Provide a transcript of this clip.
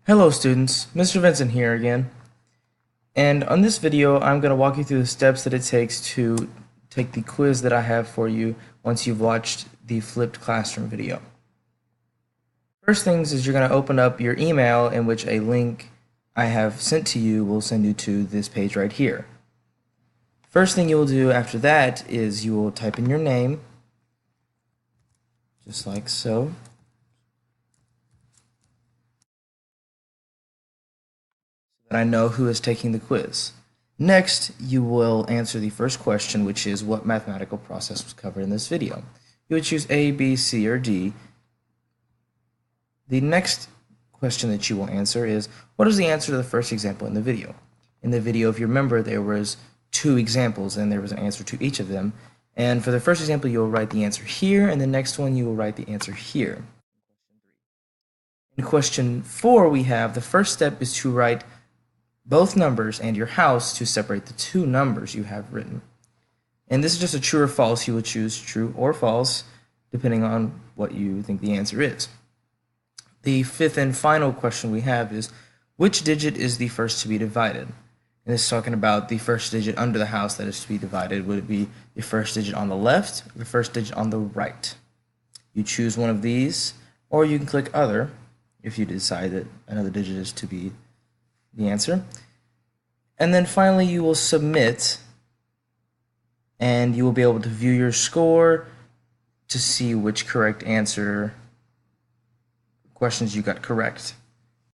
Hello students, Mr. Vincent here again, and on this video I'm going to walk you through the steps that it takes to take the quiz that I have for you once you've watched the flipped classroom video. First things is you're going to open up your email in which a link I have sent to you will send you to this page right here. First thing you'll do after that is you will type in your name, just like so. That I know who is taking the quiz. Next, you will answer the first question, which is what mathematical process was covered in this video. You would choose A, B, C, or D. The next question that you will answer is, what is the answer to the first example in the video? In the video, if you remember, there was two examples, and there was an answer to each of them. And for the first example, you'll write the answer here, and the next one, you will write the answer here. In question 4, we have the first step is to write both numbers and your house to separate the two numbers you have written. And this is just a true or false. You will choose true or false depending on what you think the answer is. The fifth and final question we have is, which digit is the first to be divided? And this is talking about the first digit under the house that is to be divided. Would it be the first digit on the left or the first digit on the right? You choose one of these, or you can click other if you decide that another digit is to be the answer. And then finally you will submit, and you will be able to view your score to see which correct answer questions you got correct.